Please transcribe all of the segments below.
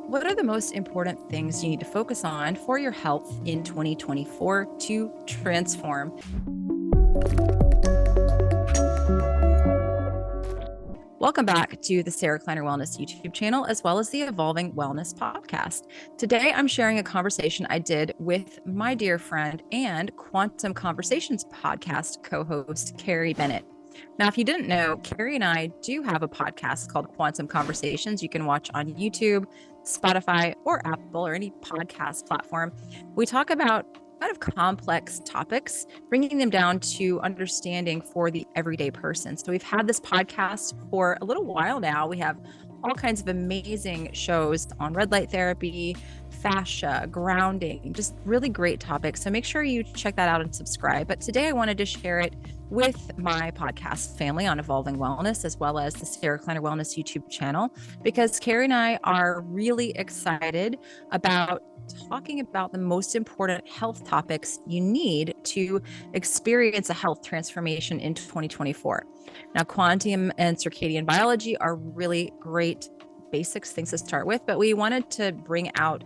What are the most important things you need to focus on for your health in 2024 to transform? Welcome back to the Sarah Kleiner Wellness YouTube channel, as well as the Evolving Wellness podcast. Today, I'm sharing a conversation I did with my dear friend and Quantum Conversations podcast co-host, Carrie Bennett. Now, if you didn't know, Carrie and I do have a podcast called Quantum Conversations. You can watch on YouTube, Spotify, or Apple, or any podcast platform. We talk about kind of complex topics, bringing them down to understanding for the everyday person. So we've had this podcast for a little while now. We have all kinds of amazing shows on red light therapy, fascia, grounding, just really great topics. So make sure you check that out and subscribe. But today I wanted to share it with my podcast family on Evolving Wellness, as well as the Sarah Kleiner Wellness YouTube channel, because Carrie and I are really excited about talking about the most important health topics you need to experience a health transformation in 2024. Now, quantum and circadian biology are really great basics, things to start with, but we wanted to bring out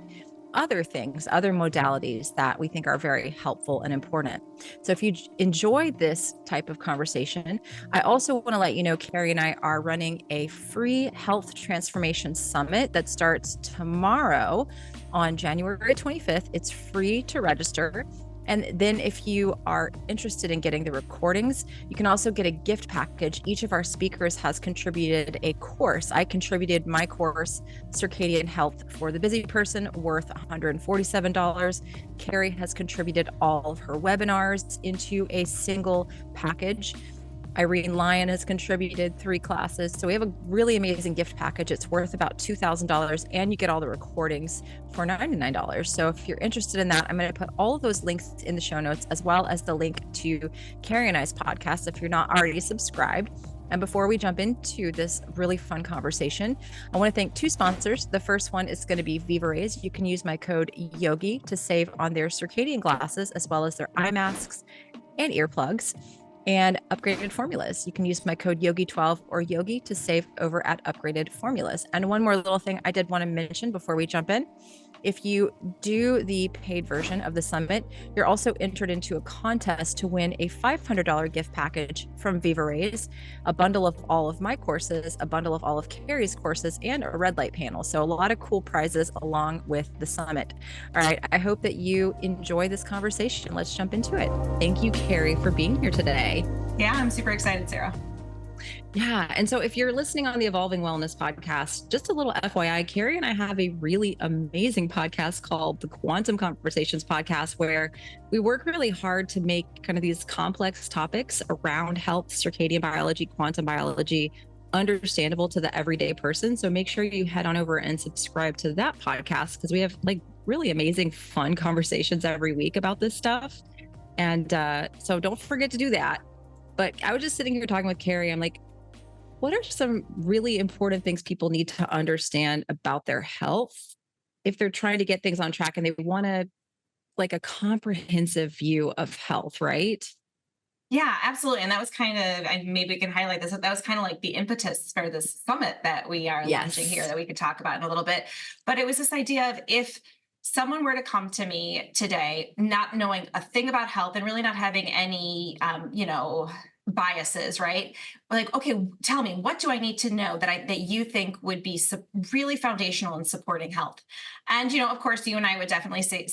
other things, other modalities that we think are very helpful and important. So if you enjoy this type of conversation, I also want to let you know, Carrie and I are running a free health transformation summit that starts tomorrow on January 25th. It's free to register. And then if you are interested in getting the recordings, you can also get a gift package. Each of our speakers has contributed a course. I contributed my course, Circadian Health for the Busy Person, worth $147. Carrie has contributed all of her webinars into a single package. Irene Lyon has contributed 3 classes. So we have a really amazing gift package. It's worth about $2,000, and you get all the recordings for $99. So if you're interested in that, I'm going to put all of those links in the show notes, as well as the link to Carrie and I's podcast if you're not already subscribed. And before we jump into this really fun conversation, I want to thank 2 sponsors. The first one is going to be Viva Rays. You can use my code YOGI to save on their circadian glasses, as well as their eye masks and earplugs. And Upgraded Formulas. You can use my code YOGI12 or YOGI to save over at Upgraded Formulas. And one more little thing I did want to mention before we jump in. If you do the paid version of the summit, you're also entered into a contest to win a $500 gift package from Viva Rays, a bundle of all of my courses, a bundle of all of Carrie's courses, and a red light panel. So a lot of cool prizes along with the summit. All right, I hope that you enjoy this conversation. Let's jump into it. Thank you, Carrie, for being here today. Yeah, I'm super excited, Sarah. Yeah. And so if you're listening on the Evolving Wellness podcast, just a little FYI, Carrie and I have a really amazing podcast called the Quantum Conversations podcast, where we work really hard to make kind of these complex topics around health, circadian biology, quantum biology, understandable to the everyday person. So make sure you head on over and subscribe to that podcast, because we have like really amazing, fun conversations every week about this stuff. And so don't forget to do that. But I was just sitting here talking with Carrie. I'm like, what are some really important things people need to understand about their health if they're trying to get things on track and they want to like a comprehensive view of health, right? Yeah, absolutely. And that was kind of, maybe we can highlight this. That was kind of like the impetus for this summit that we are launching here, that we could talk about in a little bit. But it was this idea of, if someone were to come to me today, not knowing a thing about health and really not having any, biases, right? Like, okay, tell me, what do I need to know that you think would be really foundational in supporting health? And, of course, you and I would definitely say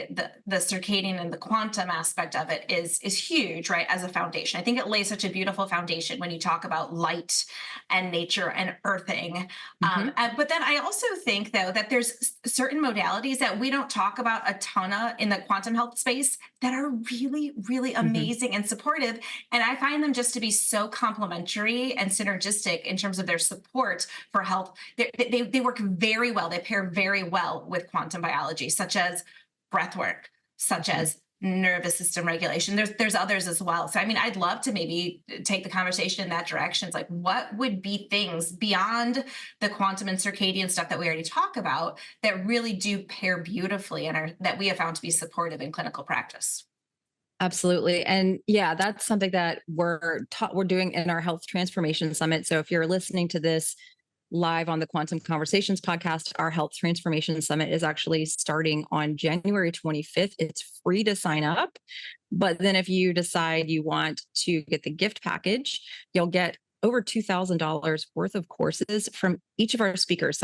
the circadian and the quantum aspect of it is huge, right? As a foundation. I think it lays such a beautiful foundation when you talk about light and nature and earthing. But then I also think, though, that there's certain modalities that we don't talk about a ton of in the quantum health space that are really, really amazing and supportive. And I find them just to be so complementary and synergistic in terms of their support for health. They work very well. They pair very well with quantum biology, such as breath work, such as nervous system regulation. There's others as well. So, I'd love to maybe take the conversation in that direction. It's like, what would be things beyond the quantum and circadian stuff that we already talk about that really do pair beautifully and that we have found to be supportive in clinical practice? Absolutely. And yeah, that's something that we're doing in our health transformation summit. So if you're listening to this live on the Quantum Conversations podcast. Our Health Transformation Summit is actually starting on January 25th. It's free to sign up. But then if you decide you want to get the gift package, you'll get over $2,000 worth of courses from each of our speakers.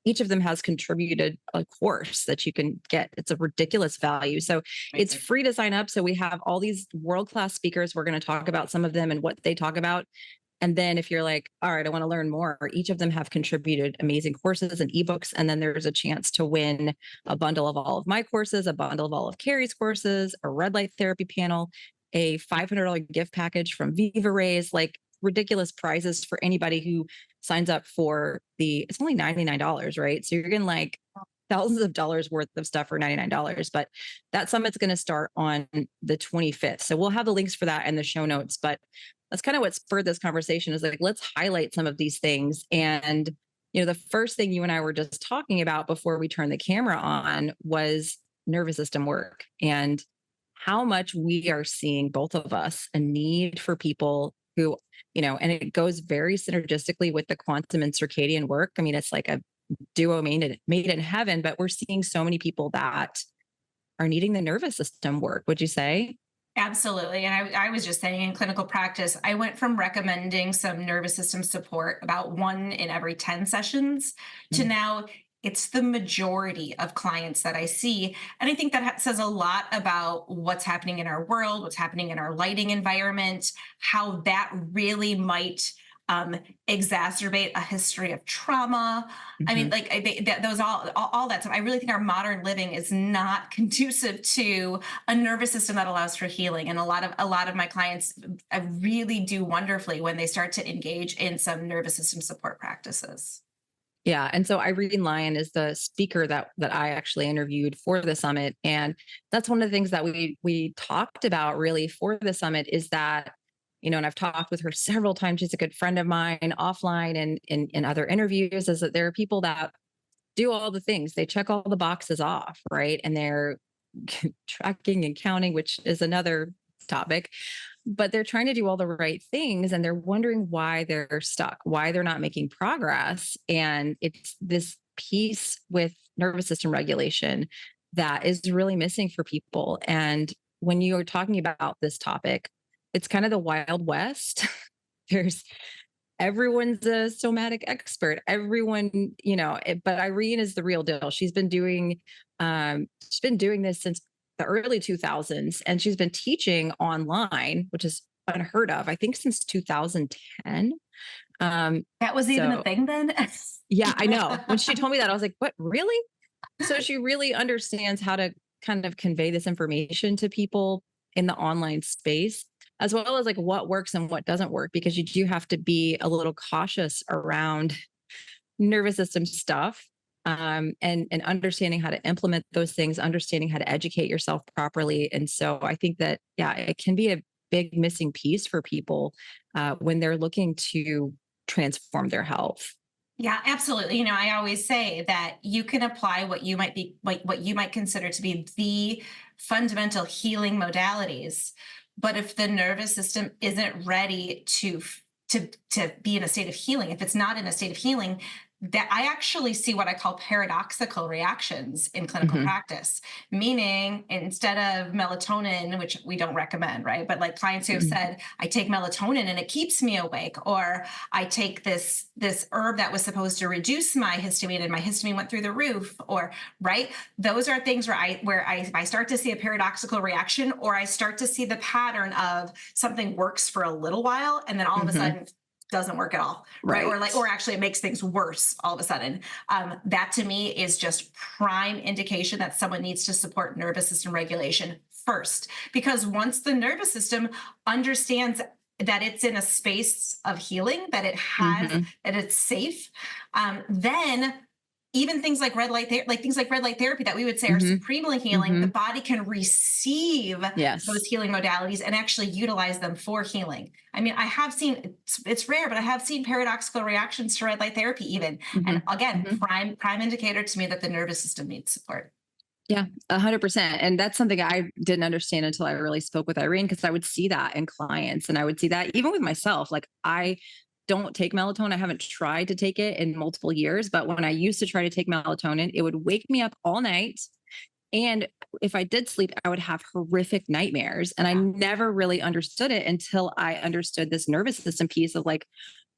Each of them has contributed a course that you can get. It's a ridiculous value. So it's free to sign up. So we have all these world-class speakers. We're going to talk about some of them and what they talk about. And then if you're like, all right, I want to learn more, each of them have contributed amazing courses and ebooks. And then there's a chance to win a bundle of all of my courses, a bundle of all of Carrie's courses, a red light therapy panel, a $500 gift package from Viva Rays, like ridiculous prizes for anybody who signs up for it's only $99, right? So you're getting like thousands of dollars worth of stuff for $99. But that summit's going to start on the 25th. So we'll have the links for that in the show notes. But that's kind of what spurred this conversation, is like, let's highlight some of these things. And, the first thing you and I were just talking about before we turned the camera on was nervous system work, and how much we are seeing, both of us, a need for people who, and it goes very synergistically with the quantum and circadian work. I mean, it's like a duo made in heaven, but we're seeing so many people that are needing the nervous system work. Would you say? Absolutely. And I was just saying, in clinical practice, I went from recommending some nervous system support, about 1 in every 10 sessions, to now it's the majority of clients that I see. And I think that says a lot about what's happening in our world, what's happening in our lighting environment, how that really might exacerbate a history of trauma. I mean, like those all that stuff. I really think our modern living is not conducive to a nervous system that allows for healing. And a lot of my clients really do wonderfully when they start to engage in some nervous system support practices. Yeah. And so Irene Lyon is the speaker that I actually interviewed for the summit. And that's one of the things that we talked about really for the summit, is that, and I've talked with her several times. She's a good friend of mine offline and in other interviews, is that there are people that do all the things. They check all the boxes off, right? And they're tracking and counting, which is another topic, but they're trying to do all the right things, and they're wondering why they're stuck, why they're not making progress. And it's this piece with nervous system regulation that is really missing for people. And when you're talking about this topic, it's kind of the Wild West. Everyone's a somatic expert. Everyone, but Irene is the real deal. She's been doing this since the early 2000s, and she's been teaching online, which is unheard of, I think, since 2010. That was even a thing then? Yeah, I know. When she told me that, I was like, what, really? So she really understands how to kind of convey this information to people in the online space, as well as like what works and what doesn't work, because you do have to be a little cautious around nervous system stuff, and understanding how to implement those things, understanding how to educate yourself properly. And so I think that, yeah, it can be a big missing piece for people when they're looking to transform their health. Yeah, absolutely. I always say that you can apply what you might consider to be the fundamental healing modalities, but if the nervous system isn't ready to be in a state of healing, if it's not in a state of healing, that I actually see what I call paradoxical reactions in clinical practice, meaning instead of melatonin, which we don't recommend, right? But like clients who have said, I take melatonin and it keeps me awake, or I take this herb that was supposed to reduce my histamine and my histamine went through the roof, or right. Those are things where I start to see a paradoxical reaction, or I start to see the pattern of something works for a little while and then all of a sudden doesn't work at all, right? Or actually it makes things worse all of a sudden. That to me is just prime indication that someone needs to support nervous system regulation first, because once the nervous system understands that it's in a space of healing, that it has, that it's safe, then even things like red light therapy that we would say are supremely healing, the body can receive those healing modalities and actually utilize them for healing. I mean, I have seen, it's rare, but I have seen paradoxical reactions to red light therapy even. And again, prime indicator to me that the nervous system needs support. Yeah, 100%. And that's something I didn't understand until I really spoke with Irene, because I would see that in clients, and I would see that even with myself. Like I don't take melatonin. I haven't tried to take it in multiple years, but when I used to try to take melatonin, it would wake me up all night. And if I did sleep, I would have horrific nightmares. And I never really understood it until I understood this nervous system piece of like,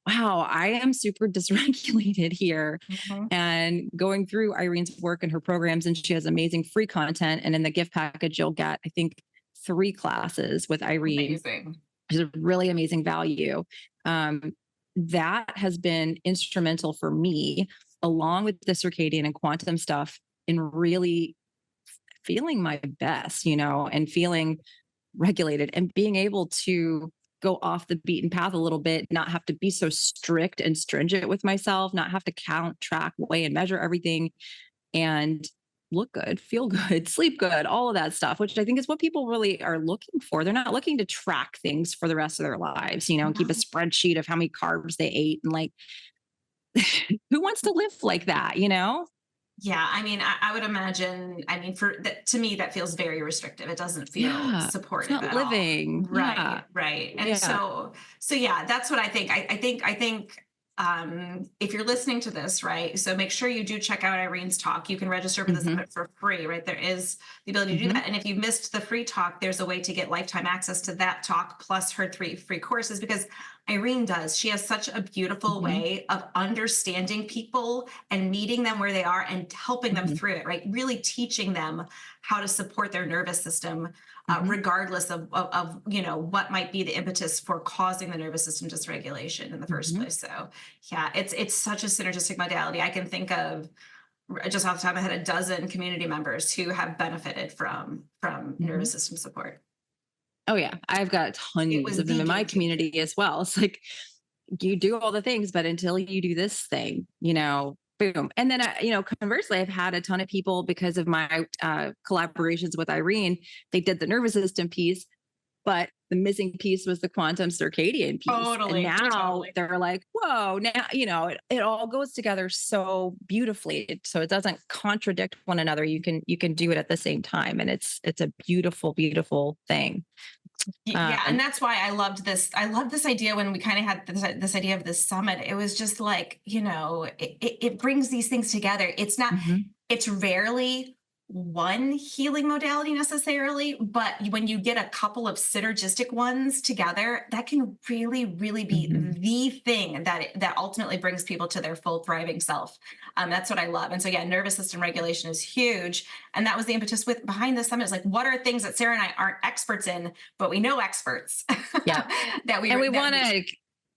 wow, I am super dysregulated here. Mm-hmm. And going through Irene's work and her programs, and she has amazing free content. And in the gift package, you'll get, I think, 3 classes with Irene. Amazing. Which is a really amazing value. That has been instrumental for me, along with the circadian and quantum stuff, in really feeling my best, and feeling regulated and being able to go off the beaten path a little bit, not have to be so strict and stringent with myself, not have to count, track, weigh, and measure everything, and look good, feel good, sleep good, all of that stuff, which I think is what people really are looking for. They're not looking to track things for the rest of their lives, and keep a spreadsheet of how many carbs they ate. And like, who wants to live like that, Yeah, I mean, I would imagine, I mean, for that, to me, that feels very restrictive. It doesn't feel supportive it's not at living. all. Right, Yeah. right. And so yeah, that's what I think. I think if you're listening to this, right, so make sure you do check out Irene's talk. You can register for the summit for free, right? There is the ability to do that. And if you missed the free talk, there's a way to get lifetime access to that talk plus her 3 free courses, because Irene does. She has such a beautiful way of understanding people and meeting them where they are and helping them through it, right? Really teaching them how to support their nervous system, regardless of what might be the impetus for causing the nervous system dysregulation in the first place. So yeah, it's such a synergistic modality. I can think of, just off the top of my head, a dozen community members who have benefited from nervous system support. Oh yeah, I've got tons of them in my community as well. It's like, you do all the things, but until you do this thing, boom. And then, conversely, I've had a ton of people, because of my collaborations with Irene, they did the nervous system piece, but the missing piece was the quantum circadian piece. Totally. And now they're like, whoa, now, it all goes together so beautifully. So it doesn't contradict one another. You can do it at the same time. And it's a beautiful, beautiful thing. Yeah. And that's why I loved this. I loved this idea when we kind of had this idea of this summit. It was just like, it brings these things together. It's not, it's rarely one healing modality necessarily, but when you get a couple of synergistic ones together, that can really, really be the thing that ultimately brings people to their full thriving self. That's what I love. And so yeah, nervous system regulation is huge. And that was the impetus behind the summit. Is like, what are things that Sarah and I aren't experts in, but we know experts. Yeah. we want to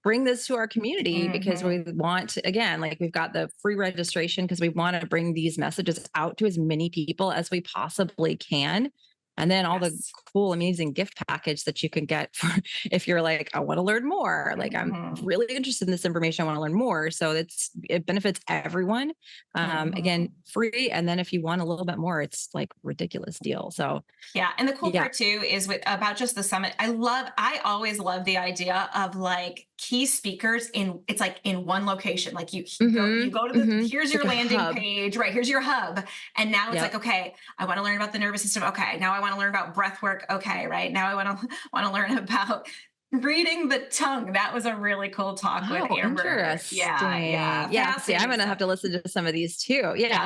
bring this to our community, because we want to, again, like, we've got the free registration because we want to bring these messages out to as many people as we possibly can. And then all the cool, amazing gift package that you can get for, if you're like, I want to learn more, like, I'm really interested in this information, I want to learn more. So it benefits everyone. Again, free. And then if you want a little bit more, it's like ridiculous deal. So yeah. And the cool part too is about just the summit. I always love the idea of like key speakers in one location. Like you go to the, here's your landing page, right? Here's your hub. And now it's like, okay, I want to learn about the nervous system. Okay. Now I want to learn about breath work. Okay. Right. Now I want to learn about reading the tongue. That was a really cool talk with Amber. Interesting. Yeah. See, I'm going to have to listen to some of these too.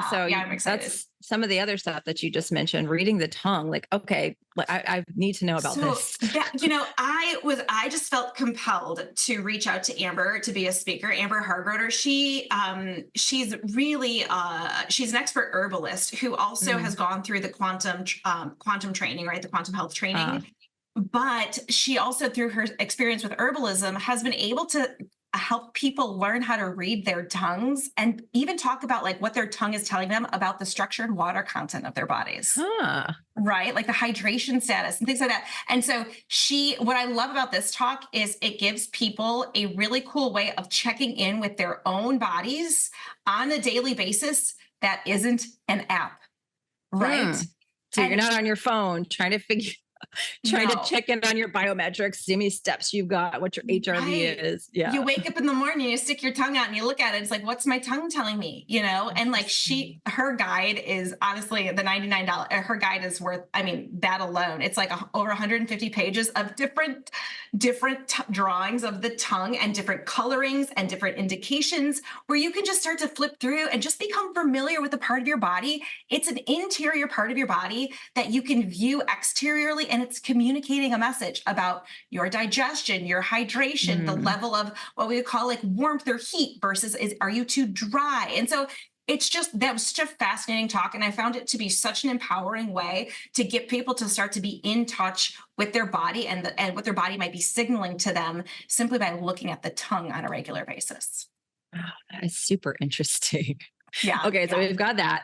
So I'm excited. That's some of the other stuff that you just mentioned, reading the tongue. Like, okay, I need to know about this. Yeah. I just felt compelled to reach out to Amber to be a speaker. Amber Hargroder. She's really, she's an expert herbalist who also has gone through the quantum training, right? The quantum health training. But she also, through her experience with herbalism, has been able to help people learn how to read their tongues and even talk about like what their tongue is telling them about the structure and water content of their bodies. Right? Like the hydration status and things like that. And so what I love about this talk is it gives people a really cool way of checking in with their own bodies on a daily basis that isn't an app. Right. So you're not on your phone trying to figure Trying to No. check in on your biometrics, see how many steps you've got, what your HRV Right. is. You Yeah. wake up in the morning, you stick your tongue out and you look at it. It's like, what's my tongue telling me? And like her guide is honestly the $99. Her guide is worth, I mean, that alone, it's like over 150 pages of different drawings of the tongue and different colorings and different indications where you can just start to flip through and just become familiar with a part of your body. It's an interior part of your body that you can view exteriorly, and it's communicating a message about your digestion, your hydration, the level of what we would call like warmth or heat versus are you too dry? And so that was such a fascinating talk. And I found it to be such an empowering way to get people to start to be in touch with their body and what their body might be signaling to them simply by looking at the tongue on a regular basis. Oh, that is super interesting. Yeah. Okay. So Yeah. we've got that.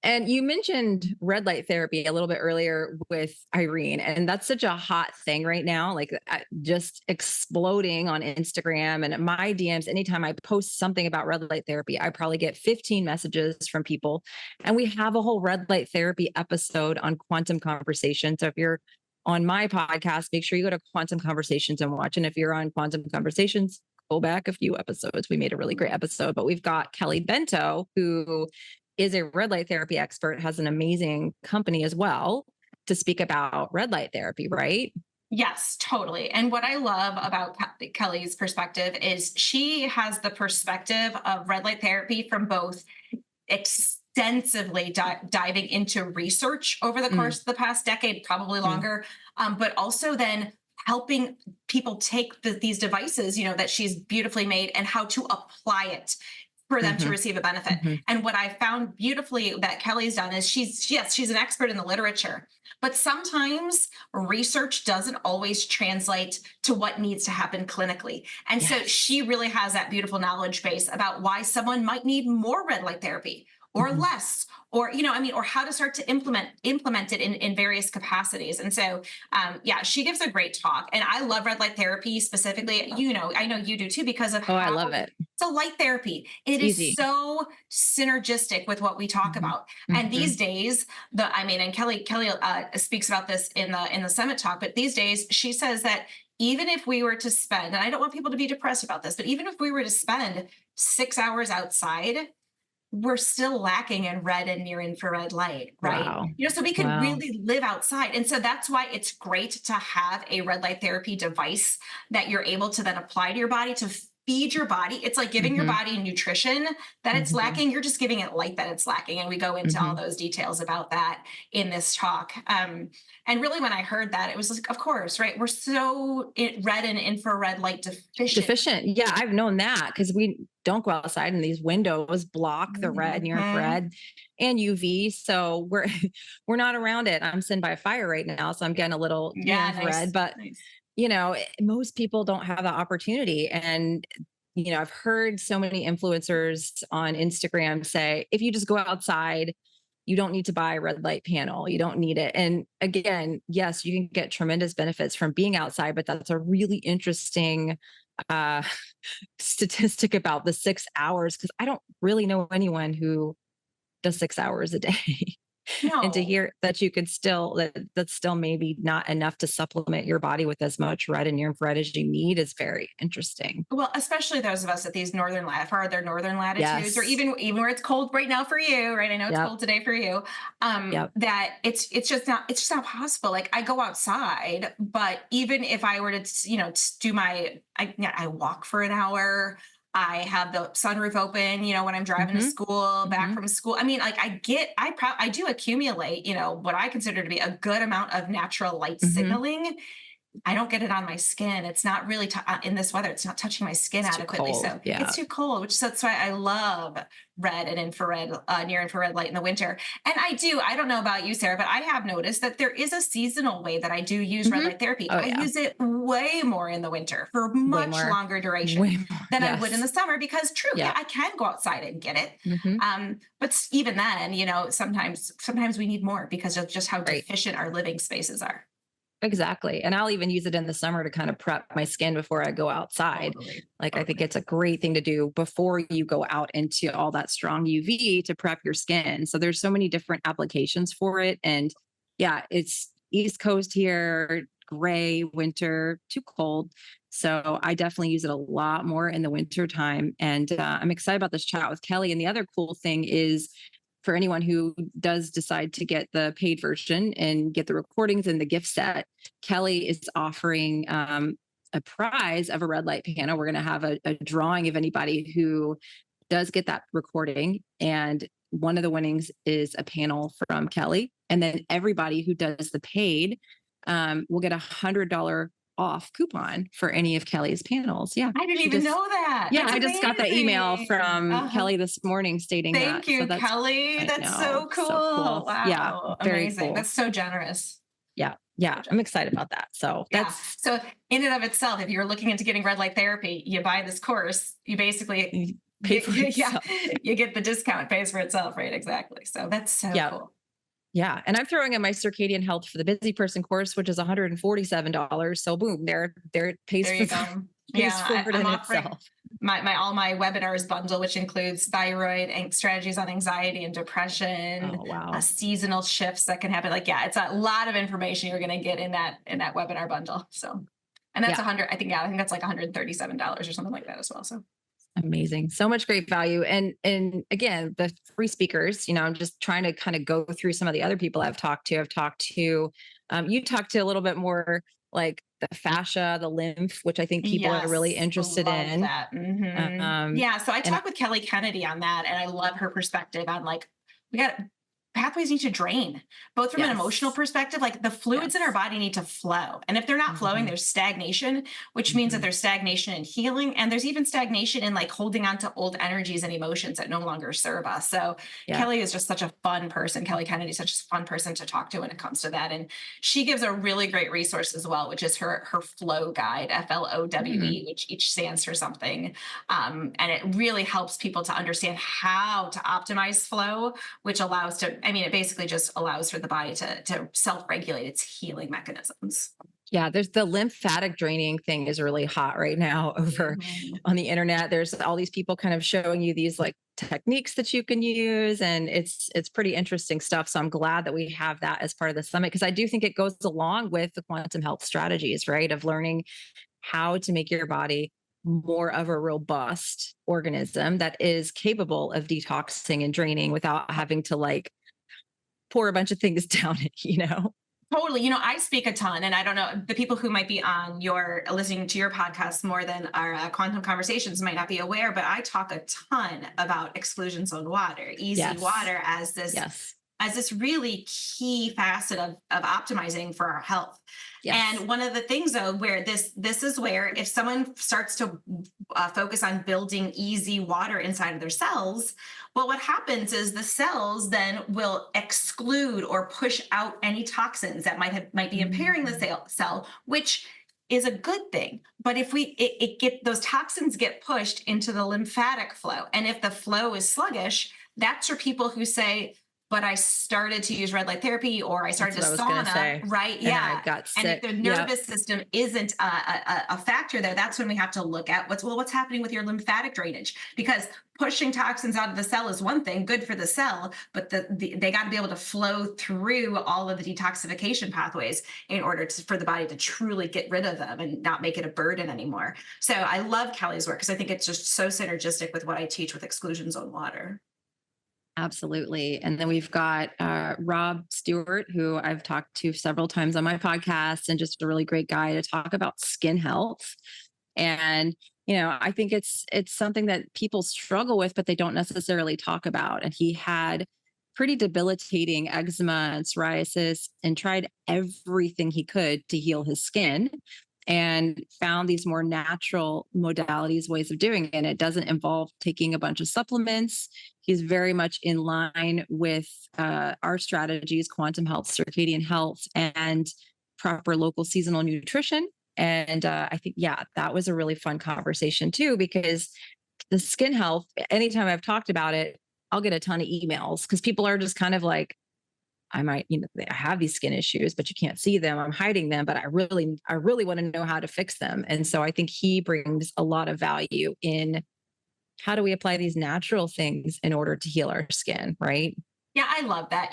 And you mentioned red light therapy a little bit earlier with Irene, and that's such a hot thing right now, like just exploding on Instagram and my DMs. Anytime I post something about red light therapy, I probably get 15 messages from people. And we have a whole red light therapy episode on Quantum Conversation. So if you're on my podcast, make sure you go to Quantum Conversations and watch. And if you're on Quantum Conversations, go back a few episodes. We made a really great episode, but we've got Kelly Bento, who is a red light therapy expert, has an amazing company as well to speak about red light therapy, right? Yes, totally. And what I love about Kelly's perspective is she has the perspective of red light therapy from both extensively diving into research over the course of the past decade, probably longer, but also then helping people take these devices, that she's beautifully made and how to apply it for them to receive a benefit. And what I found beautifully that Kelly's done is she's an expert in the literature, but sometimes research doesn't always translate to what needs to happen clinically. And so she really has that beautiful knowledge base about why someone might need more red light therapy or less, or, or how to start to implement it in various capacities. And so, she gives a great talk, and I love red light therapy specifically. I know you do too, because of how I love it. It's a light therapy. It is so synergistic with what we talk about. And these days, and Kelly speaks about this in the summit talk, but these days she says that even if we were to spend, and I don't want people to be depressed about this, but even if we were to spend 6 hours outside, we're still lacking in red and near infrared light, right? Wow. So we could really live outside. And so that's why it's great to have a red light therapy device that you're able to then apply to your body to feed your body. It's like giving your body nutrition that it's lacking. You're just giving it light that it's lacking. And we go into all those details about that in this talk. And really, when I heard that, it was like, of course, right? We're so red and infrared light deficient. Yeah, I've known that because we don't go outside and these windows block the red, near infrared and UV. So we're not around it. I'm sitting by a fire right now, so I'm getting a little near infrared, but most people don't have the opportunity. And, I've heard so many influencers on Instagram say, if you just go outside, you don't need to buy a red light panel. You don't need it. And again, yes, you can get tremendous benefits from being outside, but that's a really interesting statistic about the 6 hours, because I don't really know anyone who does 6 hours a day. No. And to hear that you could that's still maybe not enough to supplement your body with as much red and near infrared as you need is very interesting. Well, especially those of us at these northern latitudes, or even where it's cold right now for you, right? I know it's cold today for you. That it's just not possible. Like, I go outside, but even if I were to, do I walk for an hour. I have the sunroof open, when I'm driving to school, back from school. I mean, like, I do accumulate, what I consider to be a good amount of natural light signaling. I don't get it on my skin. It's not really in this weather. It's not touching my skin adequately. So it's too cold, that's why I love red and infrared, near infrared light in the winter. And I don't know about you, Sarah, but I have noticed that there is a seasonal way that I do use red light therapy. I use it way more in the winter for much longer duration than I would in the summer, because I can go outside and get it. But even then, sometimes we need more because of just how deficient our living spaces are. Exactly. And I'll even use it in the summer to kind of prep my skin before I go outside. I think it's a great thing to do before you go out into all that strong UV to prep your skin. So there's so many different applications for it. And it's East Coast here, gray winter, too cold. So I definitely use it a lot more in the winter time. And I'm excited about this chat with Kelly. And the other cool thing is, for anyone who does decide to get the paid version and get the recordings and the gift set, Kelly is offering a prize of a red light panel. We're going to have a drawing of anybody who does get that recording. And one of the winnings is a panel from Kelly. And then everybody who does the paid will get $100 off coupon for any of Kelly's panels. Yeah. I didn't even know that. Yeah. That's I just got that email from Kelly this morning stating that. Thank you, Kelly. That's so cool. Wow. Yeah. Very amazing. cool. That's so generous. Yeah. Yeah. I'm excited about that. So so in and of itself, if you're looking into getting red light therapy, you buy this course, you basically pay for itself. You get the discount, pays for itself. Right. Exactly. So that's so cool. Yeah. And I'm throwing in my Circadian Health for the Busy Person course, which is $147. So boom, there it pays for itself. All my webinars bundle, which includes thyroid and strategies on anxiety and depression, seasonal shifts that can happen. It's a lot of information you're going to get in that webinar bundle. So, and that's I think that's like $137 or something like that as well. So amazing. So much great value. And again, the free speakers, I'm just trying to kind of go through some of the other people I've talked to. You talked to a little bit more like the fascia, the lymph, which I think people are really interested in. That. Mm-hmm. So I talked with Kelly Kennedy on that, and I love her perspective on pathways need to drain, both from an emotional perspective, like the fluids in our body need to flow. And if they're not flowing, there's stagnation, which means that there's stagnation in healing. And there's even stagnation in holding on to old energies and emotions that no longer serve us. So Kelly is just such a fun person. Kelly Kennedy is such a fun person to talk to when it comes to that. And she gives a really great resource as well, which is her flow guide, FLOWE, which each stands for something. And it really helps people to understand how to optimize flow, which allows it basically just allows for the body to self-regulate its healing mechanisms. Yeah, there's the lymphatic draining thing is really hot right now over on the internet. There's all these people kind of showing you these techniques that you can use, and it's pretty interesting stuff. So I'm glad that we have that as part of the summit, because I do think it goes along with the quantum health strategies, right? Of learning how to make your body more of a robust organism that is capable of detoxing and draining without having to pour a bunch of things down it, Totally. I speak a ton, and I don't know, the people who might be listening to your podcast more than our quantum conversations might not be aware, but I talk a ton about exclusion zone water, water as this really key facet of optimizing for our health. Yes. And one of the things though, where this is where if someone starts to focus on building easy water inside of their cells, well, what happens is the cells then will exclude or push out any toxins that might be impairing the cell, which is a good thing. But if those toxins get pushed into the lymphatic flow, and if the flow is sluggish, that's for people who say, but I started to use red light therapy, or I started to sauna, right? And I got sick. And if the nervous system isn't a factor there, that's when we have to look at what's happening with your lymphatic drainage, because pushing toxins out of the cell is one thing, good for the cell, but they got to be able to flow through all of the detoxification pathways in order for the body to truly get rid of them and not make it a burden anymore. So I love Kelly's work because I think it's just so synergistic with what I teach with exclusion zone water. Absolutely. And then we've got Rob Stewart, who I've talked to several times on my podcast, and just a really great guy to talk about skin health. And, I think it's something that people struggle with, but they don't necessarily talk about. And he had pretty debilitating eczema and psoriasis and tried everything he could to heal his skin, and found these more natural modalities, ways of doing it. And it doesn't involve taking a bunch of supplements. He's very much in line with our strategies, quantum health, circadian health, and proper local seasonal nutrition. And I think, that was a really fun conversation too, because the skin health, anytime I've talked about it, I'll get a ton of emails because people are just kind of like, I might, I have these skin issues, but you can't see them. I'm hiding them, but I really want to know how to fix them. And so I think he brings a lot of value in how do we apply these natural things in order to heal our skin, right? Yeah, I love that.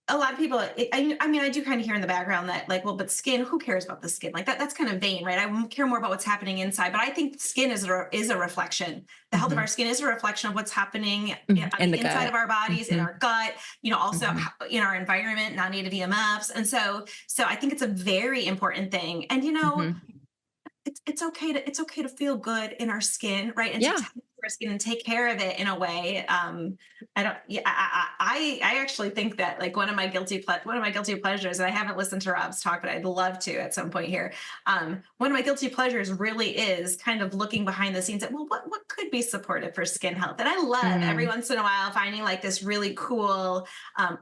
a lot of people, I mean, I do kind of hear in the background that like, well, but skin, who cares about the skin? Like that's kind of vain, right? I care more about what's happening inside, but I think skin is a reflection. The health of Mm-hmm. our skin is a reflection of what's happening on In the the inside gut. of our bodies, in Mm-hmm. our gut, also Mm-hmm. in our environment, non-native EMFs. And so I think it's a very important thing. And, Mm-hmm. it's okay to feel good in our skin, right? And to Yeah. tend to our skin and take care of it in a way. I don't. Yeah, I actually think that like one of my guilty pleasures. And I haven't listened to Rob's talk, but I'd love to at some point here. One of my guilty pleasures really is kind of looking behind the scenes at, well, what could be supportive for skin health. And I love every Mm. once in a while finding like this really cool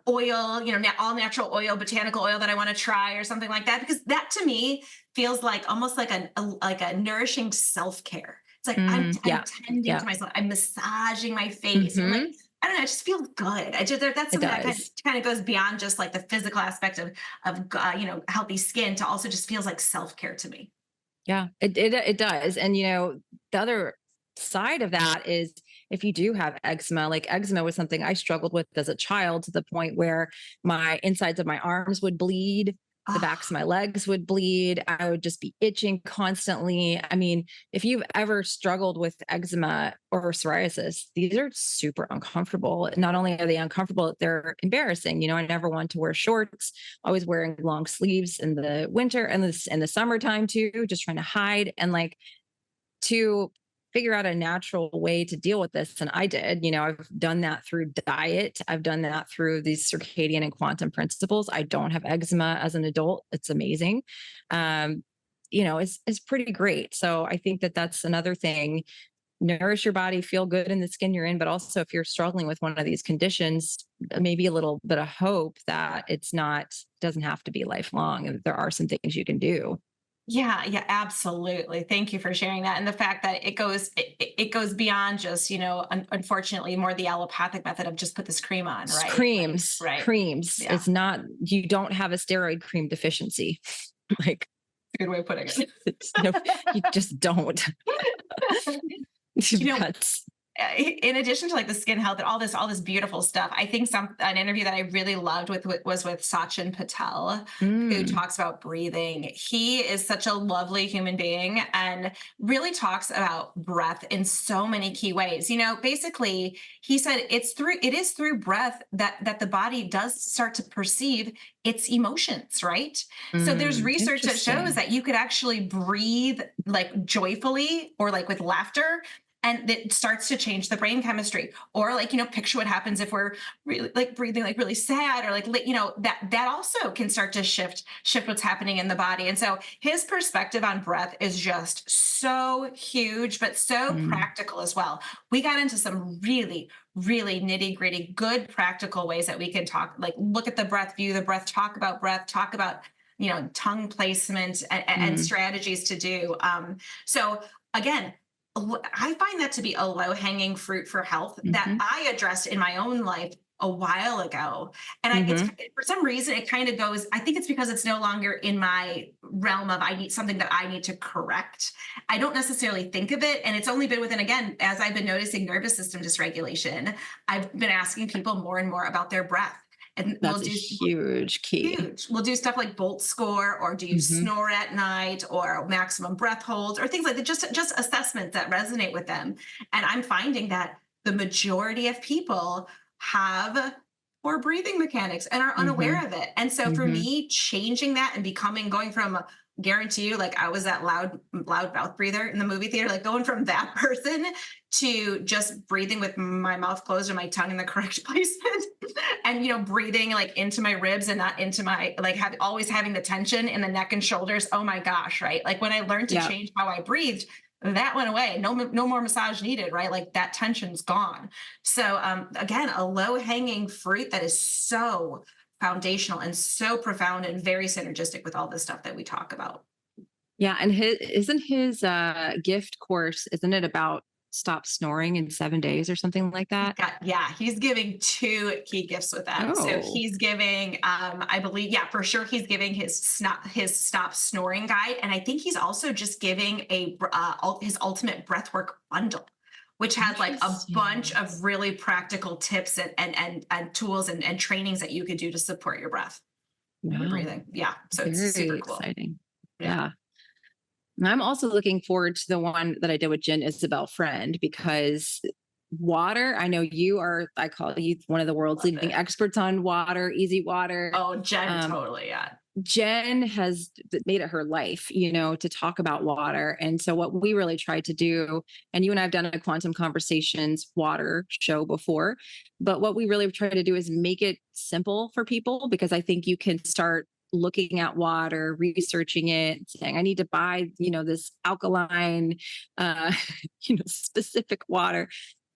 oil, all natural oil, botanical oil that I want to try or something like that, because that to me feels like almost like a nourishing self-care. It's like I'm Yeah. tending to Yeah. myself. I'm massaging my face. I'm like, Mm-hmm. I don't know, it just feels good. That's It something that does. kind of goes beyond just like the physical aspect of healthy skin, to also just feels like self-care to me. Yeah, it does. And the other side of that is if you do have eczema, like eczema was something I struggled with as a child to the point where my insides of my arms would bleed, the backs of Oh, my legs would bleed. I would just be itching constantly. I mean, if you've ever struggled with eczema or psoriasis, these are super uncomfortable. Not only are they uncomfortable, they're embarrassing. I never wanted to wear shorts, always wearing long sleeves in the winter and this in the summertime too, just trying to hide and like to figure out a natural way to deal with this. And I did, I've done that through diet. I've done that through these circadian and quantum principles. I don't have eczema as an adult. It's amazing. Um, it's pretty great. So I think that that's another thing. Nourish your body, feel good in the skin you're in, but also if you're struggling with one of these conditions, maybe a little bit of hope that doesn't have to be lifelong and there are some things you can do. yeah, yeah, absolutely. Thank you for sharing that. And the fact that it goes beyond just, unfortunately more the allopathic method of just put this cream on, right? Like, right. Creams. Yeah. It's not, you don't have a steroid cream deficiency. Like, It's a good way of putting it. no, you just don't. you know, That's, in addition to like the skin health and all this beautiful stuff, I think an interview that I really loved was with Sachin Patel, who mm, talks about breathing. He is such a lovely human being and really talks about breath in so many key ways. Basically he said it is through breath that the body does start to perceive its emotions, right? So there's research that shows interesting. that you could actually breathe like joyfully or like with laughter, and it starts to change the brain chemistry. Or like, picture what happens if we're really like breathing like really sad, or like, that also can start to shift what's happening in the body. And so his perspective on breath is just so huge, but so Mm, practical as well. We got into some really really nitty gritty good practical ways that we can talk, like look at the breath, view the breath, talk about breath, talk about tongue placement and mm, strategies to do. So again, I find that to be a low hanging fruit for health that hmm I addressed in my own life a while ago. And it's hmm for some reason it kind of goes, I think it's because it's no longer in my realm of I need something that I need to correct. I don't necessarily think of it. And it's only been within, again, as I've been noticing nervous system dysregulation, I've been asking people more and more about their breath. And we'll That's a do huge key. huge. We'll do stuff like Bolt score, or do you Hmm snore at night, or maximum breath holds, or things like that, just assessments that resonate with them. And I'm finding that the majority of people have poor breathing mechanics and are hmm unaware of it. And so for hmm me, changing that and going from guarantee you, like I was that loud mouth breather in the movie theater, like going from that person to just breathing with my mouth closed and my tongue in the correct placement, and breathing like into my ribs and not into my, like, always having the tension in the neck and shoulders. Oh my gosh, right? Like when I learned to Yeah. change how I breathed, that went away. No more massage needed, right? Like that tension's gone. So again, a low hanging fruit that is so foundational and so profound and very synergistic with all the stuff that we talk about. Yeah. And his gift course, isn't it about stop snoring in 7 days or something like that? Yeah, he's giving two key gifts with that. So Oh. he's giving, I believe, yeah, for sure, he's giving his stop snoring guide, and I think he's also just giving his ultimate breathwork bundle, which has like a bunch Interesting. of really practical tips and tools and trainings that you could do to support your breath and your Wow. breathing. Yeah. So it's Very super cool. exciting. Yeah. Yeah. And I'm also looking forward to the one that I did with Jen Isabel Friend, because water, I know you are, I call you one of the world's Love leading it. experts on water, easy water. Oh, Jen, Um, totally. Yeah. Jen has made it her life, to talk about water. And so what we really try to do, and you and I have done a Quantum Conversations water show before, but what we really try to do is make it simple for people, because I think you can start looking at water, researching it, saying, I need to buy, this alkaline, uh, specific water.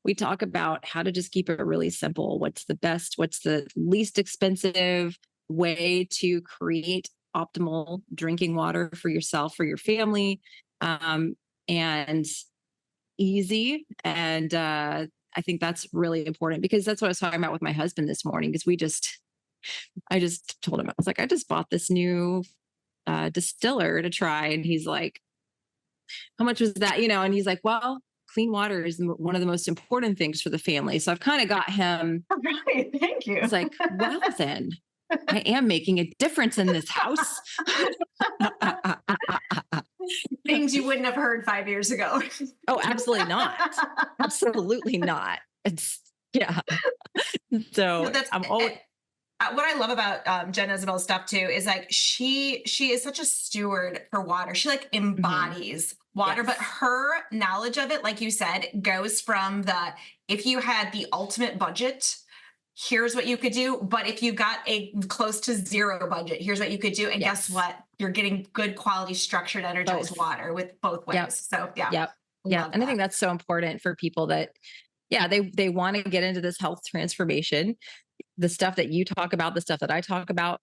We talk about how to just keep it really simple. What's the best, what's the least expensive way to create optimal drinking water for yourself, for your family, and easy. And I think that's really important, because that's what I was talking about with my husband this morning. Because I just told him, I was like, I just bought this new distiller to try. And he's like, how much was that? And he's like, well, clean water is one of the most important things for the family. So I've kind of got him. All right. Thank you. It's like, well, then I am making a difference in this house. Things you wouldn't have heard 5 years ago. Oh, absolutely not. Absolutely not. Yeah. So That's I'm always, what I love about Jen Isabel's stuff too is like she is such a steward for water. She like embodies water, but yes. her knowledge of it, like you said, goes from if you had the ultimate budget, here's what you could do. But if you got a close to zero budget, here's what you could do. And Yes. guess what? You're getting good quality, structured, energized water with both ways. Yep. So yeah. Yep. Yeah. And I think that's so important for people that, they want to get into this health transformation. The stuff that you talk about, the stuff that I talk about,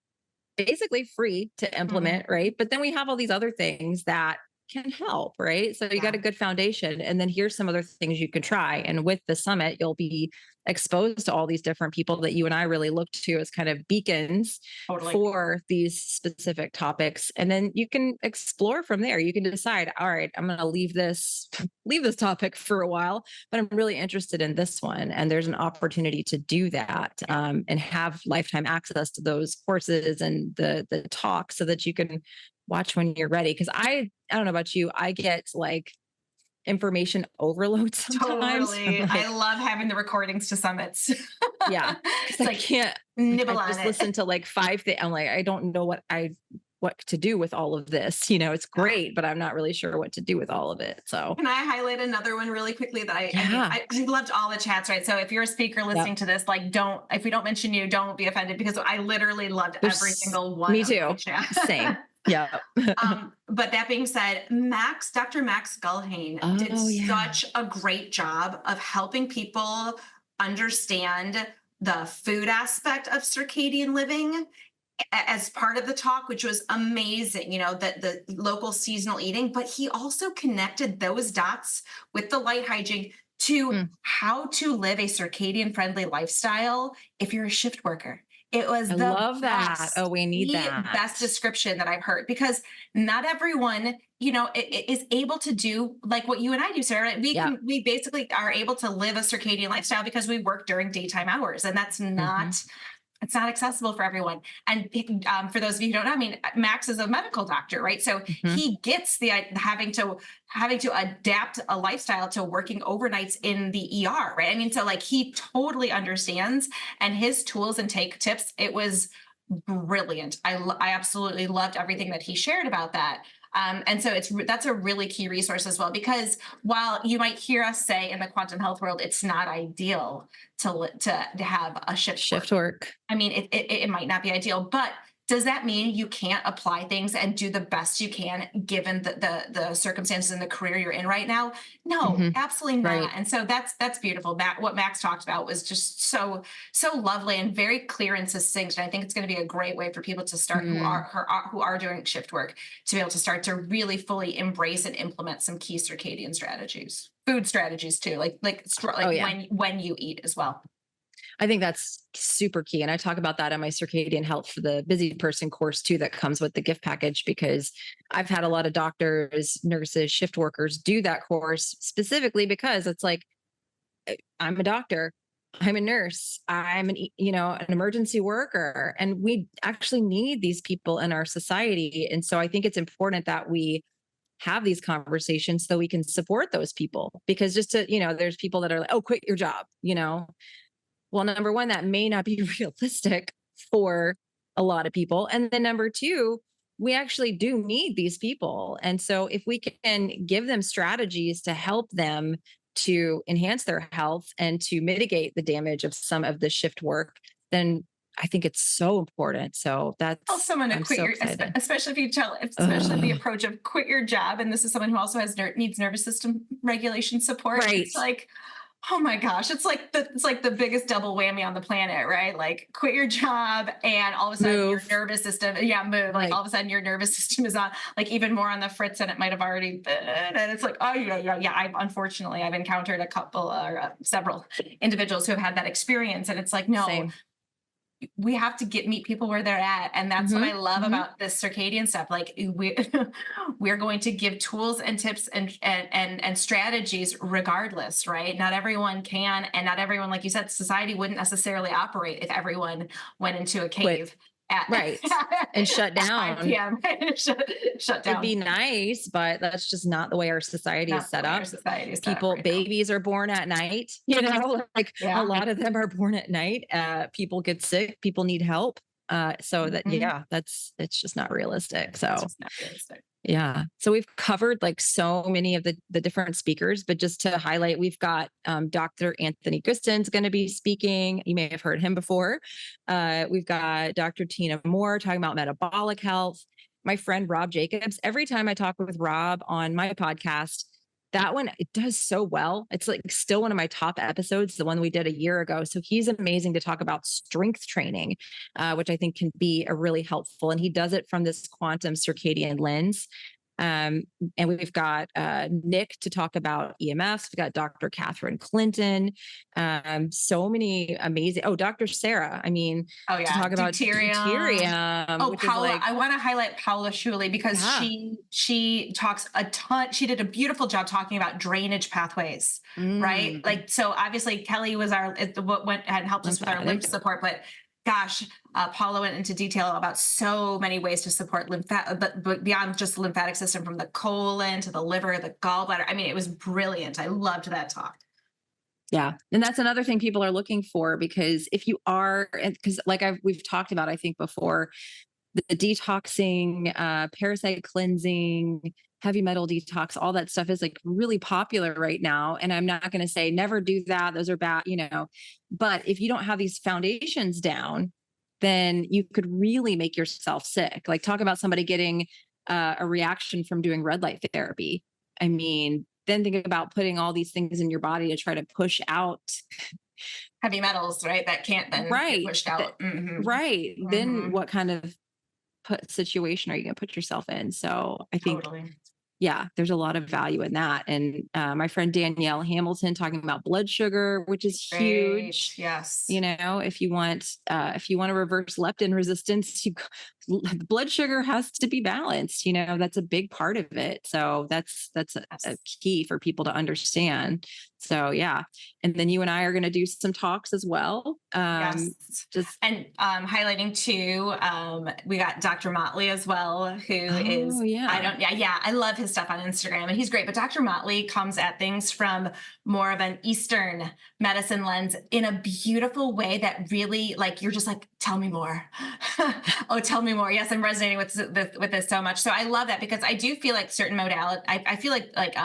basically free to implement, right? But then we have all these other things that can help, right? So you got a good foundation, and then here's some other things you can try. And with the summit, you'll be exposed to all these different people that you and I really look to as kind of beacons for these specific topics. And then you can explore from there. You can decide, all right, I'm going to leave this topic for a while, but I'm really interested in this one. And there's an opportunity to do that, and have lifetime access to those courses and the talk, so that you can watch when you're ready. Cause I don't know about you, I get like information overload sometimes. Totally. Like, I love having the recordings to summits. Yeah. Cause I can't nibble I on just it. listen to like 5 things. I'm like, I don't know what to do with all of this. It's great, but I'm not really sure what to do with all of it. So can I highlight another one really quickly that I loved all the chats, right? So if you're a speaker listening to this, like if we don't mention you, don't be offended, because I literally loved every single one. Me too. Same. Yeah. But that being said, Dr. Max Gullhane did such a great job of helping people understand the food aspect of circadian living as part of the talk, which was amazing, the local seasonal eating, but he also connected those dots with the light hygiene to how to live a circadian friendly lifestyle if you're a shift worker. It was love that. Oh, we need the that. best description that I've heard, because not everyone, is able to do like what you and I do, Sarah. We basically are able to live a circadian lifestyle because we work during daytime hours, and that's not, it's not accessible for everyone. And for those of you who don't know, I mean, Max is a medical doctor, right? So he gets the having to adapt a lifestyle to working overnights in the ER, right? I mean, so like he totally understands, and his tools and tips, it was brilliant. I absolutely loved everything that he shared about that. And so that's a really key resource as well, because while you might hear us say in the quantum health world, it's not ideal to have a shift work. I mean, it might not be ideal, but does that mean you can't apply things and do the best you can given the circumstances and the career you're in right now? No, absolutely not. Right. And so that's beautiful. What Max talked about was just so lovely and very clear and succinct. And I think it's going to be a great way for people to start who are doing shift work to be able to start to really fully embrace and implement some key circadian strategies, food strategies too, like when you eat as well. I think that's super key. And I talk about that in my Circadian Health for the Busy Person course too, that comes with the gift package, because I've had a lot of doctors, nurses, shift workers do that course specifically because it's like, I'm a doctor, I'm a nurse, I'm an emergency worker, and we actually need these people in our society. And so I think it's important that we have these conversations so we can support those people, because there's people that are like, oh, quit your job. Well, number one, that may not be realistic for a lot of people. And then number two, we actually do need these people. And so if we can give them strategies to help them to enhance their health and to mitigate the damage of some of the shift work, then I think it's so important. So Tell someone to I'm quit so your, excited. especially if you tell, especially the Ugh. approach of quit your job. And this is someone who also needs nervous system regulation support. Right. It's like, oh my gosh, it's like the biggest double whammy on the planet, right? Like quit your job and all of a sudden your Move. nervous system, yeah, move. Like Like, all of a sudden your nervous system is on like even more on the fritz than it might have already been. And it's like, oh yeah. I've encountered a couple or several individuals who have had that experience. And it's like, no, same. we have to meet people where they're at, and that's what I love Mhm. about this circadian stuff. Like we're going to give tools and tips and strategies regardless, right? Not everyone can, and not everyone, like you said, society wouldn't necessarily operate if everyone went into a Quit. cave at Right. And shut at 5 down. p.m. Shut It'd be down. nice, but that's just not the way our society is Not the set way our up. society is set up right now. Babies are born at night, like a Yeah. lot of them are born at night. People get sick, people need help. So that, Mhm. yeah, it's just not realistic. So That's just not realistic. yeah. So we've covered like so many of the different speakers, but just to highlight, we've got Dr. Anthony Gustin's going to be speaking. You may have heard him before. We've got Dr. Tina Moore talking about metabolic health. My friend Rob Jacobs. Every time I talk with Rob on my podcast, that one, it does so well. It's like still one of my top episodes, the one we did a year ago. So he's amazing to talk about strength training, which I think can be a really helpful. And he does it from this quantum circadian lens. Um, and we've got Nick to talk about EMFs. We've got Dr. Catherine Clinton. So many amazing. Oh, Dr. Sarah. I mean, Oh to yeah, talk about deuterium, Oh, which is Paula, like, I want to highlight Paula Shuley because yeah. she talks a ton. She did a beautiful job talking about drainage pathways, right? Mm, Like so, obviously Kelly was what went and helped us with our lymph lymphatic. support, but gosh, Paula went into detail about so many ways to support but beyond just the lymphatic system, from the colon to the liver, the gallbladder. I mean, it was brilliant. I loved that talk. Yeah. And that's another thing people are looking for, because if you are, because like we've talked about, I think before, the detoxing, parasite cleansing, heavy metal detox, all that stuff is like really popular right now. And I'm not going to say never do that. Those are bad. But if you don't have these foundations down, then you could really make yourself sick. Like talk about somebody getting a reaction from doing red light therapy. I mean, then think about putting all these things in your body to try to push out Heavy metals, right? That can't then get pushed out. Right. Then what kind of situation are you going to put yourself in? So I think, Totally. yeah, there's a lot of value in that. And my friend Danielle Hamilton talking about blood sugar, which is huge. Yes. If you want to reverse leptin resistance, blood sugar has to be balanced. That's a big part of it. So that's a key for people to understand. So yeah. And then you and I are going to do some talks as well. Yes. And highlighting too, we got Dr. Motley as well, who is, I love his stuff on Instagram and he's great. But Dr. Motley comes at things from more of an Eastern medicine lens in a beautiful way that really, like, you're just like, tell me more. Oh, tell me more. Yes, I'm resonating with this so much. So I love that, because I do feel like certain modality, I feel like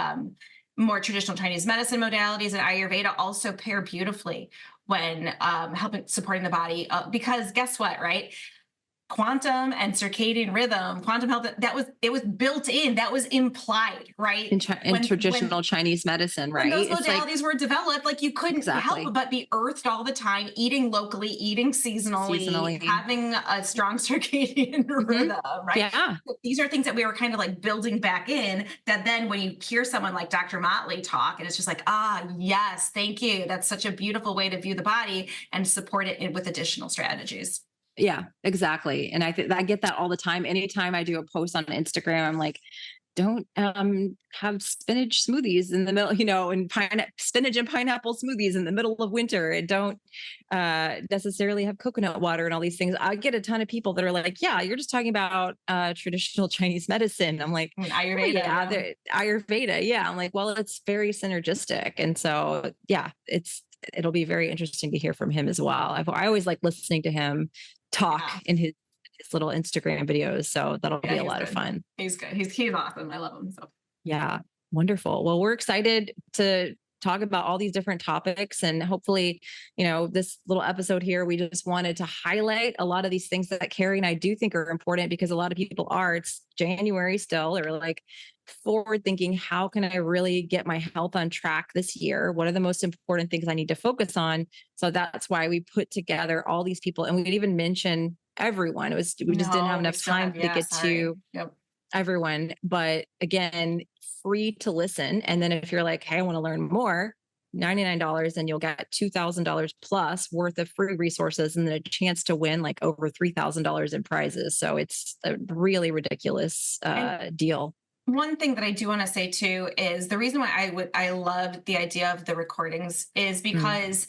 more traditional Chinese medicine modalities and Ayurveda also pair beautifully when helping supporting the body, because guess what, right? Quantum and circadian rhythm, quantum health, it was built in, that was implied, right? In traditional Chinese medicine, right? When those modalities were developed, like you couldn't help but be earthed all the time, eating locally, eating seasonally, having a strong circadian rhythm, right? Yeah. These are things that we were kind of like building back in, that then when you hear someone like Dr. Motley talk, and it's just like, yes, thank you. That's such a beautiful way to view the body and support it with additional strategies. Yeah, exactly. And I get that all the time. Anytime I do a post on Instagram, I'm like, don't have spinach smoothies in the middle, and spinach and pineapple smoothies in the middle of winter, and don't necessarily have coconut water and all these things. I get a ton of people that are like, yeah, you're just talking about traditional Chinese medicine. I'm like, Ayurveda. oh, yeah, Ayurveda. Yeah. I'm like, well, it's very synergistic. And so, yeah, it'll be very interesting to hear from him as well. I always like listening to him talk in his little Instagram videos. So that'll be a lot of fun. He's good. He's awesome. I love him. So yeah, wonderful. Well, we're excited to talk about all these different topics, and hopefully, this little episode here, we just wanted to highlight a lot of these things that Carrie and I do think are important, because a lot of people it's January still, or like forward thinking, how can I really get my health on track this year? What are the most important things I need to focus on? So that's why we put together all these people, and we could even mention everyone. We just didn't have enough time to get to everyone. But again, free to listen. And then if you're like, hey, I want to learn more, $99, and you'll get $2,000 plus worth of free resources, and then a chance to win like over $3,000 in prizes. So it's a really ridiculous deal. One thing that I do want to say too is the reason why I love the idea of the recordings is because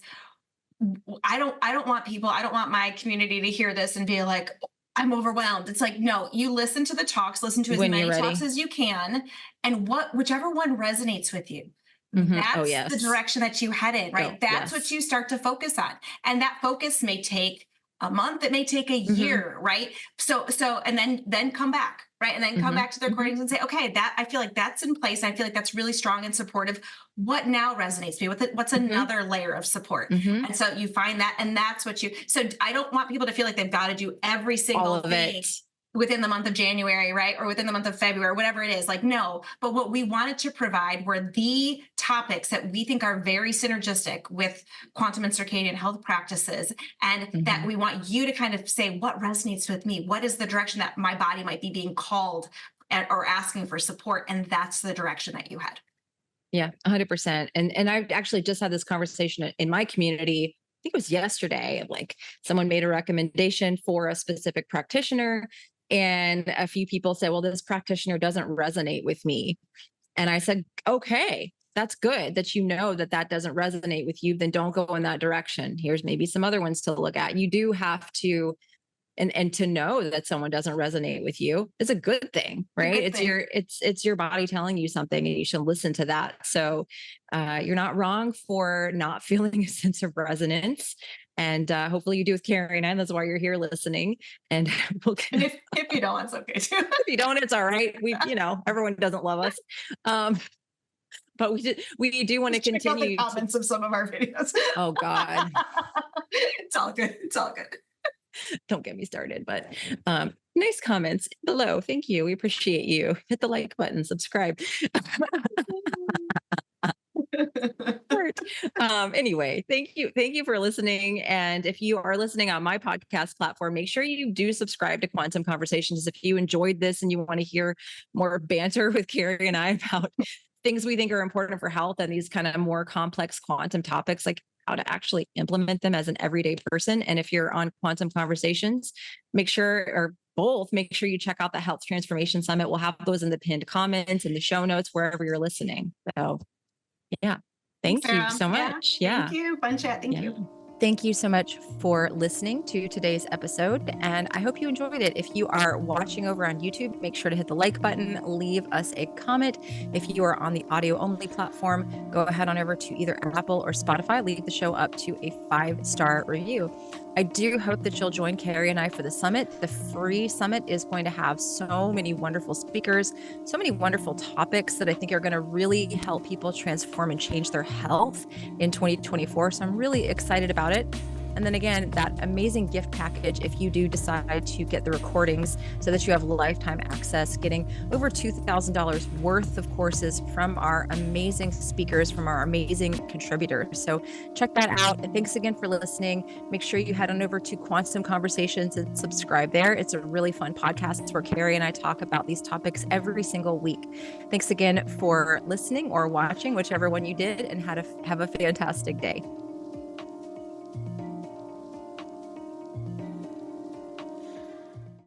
I don't want my community to hear this and be like, I'm overwhelmed. It's like, no, you listen to the talks, listen to as many talks as you can, and whichever one resonates with you. That's the direction that you head in, right? That's what you start to focus on. And that focus may take a month, it may take a year, right? So, and then come back, right? And then come back to the recordings and say, okay, I feel like that's in place. I feel like that's really strong and supportive. What now resonates me with it? What's another layer of support? And so you find that, and that's so I don't want people to feel like they've got to do every single thing within the month of January, right? Or within the month of February, whatever it is. Like, no, but what we wanted to provide were the topics that we think are very synergistic with quantum and circadian health practices. And that we want you to kind of say, what resonates with me? What is the direction that my body might be being called or asking for support? And that's the direction that you had. Yeah, 100%. And I actually just had this conversation in my community. I think it was yesterday. Like, someone made a recommendation for a specific practitioner, and a few people said, well, this practitioner doesn't resonate with me. And I said, okay, that's good that that doesn't resonate with you. Then don't go in that direction. Here's maybe some other ones to look at. You do have to, and to know that someone doesn't resonate with you is a good thing, right? It's your body telling you something, and you should listen to that. So you're not wrong for not feeling a sense of resonance. And hopefully you do with Carrie and I. That's why you're here listening. And if you don't, it's okay too. If you don't, it's all right. Everyone doesn't love us. But we do want to continue. Check out the comments of some of our videos. Oh God. It's all good. It's all good. Don't get me started, but nice comments below. Thank you. We appreciate you. Hit the like button, subscribe. Anyway, thank you for listening. And if you are listening on my podcast platform, make sure you do subscribe to Quantum Conversations. If you enjoyed this and you want to hear more banter with Carrie and I about things we think are important for health and these kind of more complex quantum topics, like how to actually implement them as an everyday person. And if you're on Quantum Conversations, make sure you check out the Health Transformation Summit. We'll have those in the pinned comments, in the show notes, wherever you're listening. So yeah. Thank you so much. Yeah. Thank you. Fun chat. Thank you. Thank you so much for listening to today's episode, and I hope you enjoyed it. If you are watching over on YouTube, make sure to hit the like button, leave us a comment. If you are on the audio only platform, go ahead on over to either Apple or Spotify, leave the show up to a 5-star review. I do hope that you'll join Carrie and I for the summit. The free summit is going to have so many wonderful speakers, so many wonderful topics that I think are going to really help people transform and change their health in 2024. So I'm really excited about it. And then again, that amazing gift package, if you do decide to get the recordings so that you have lifetime access, getting over $2,000 worth of courses from our amazing speakers, from our amazing contributors. So check that out. And thanks again for listening. Make sure you head on over to Quantum Conversations and subscribe there. It's a really fun podcast where Carrie and I talk about these topics every single week. Thanks again for listening or watching, whichever one you did, and have a fantastic day.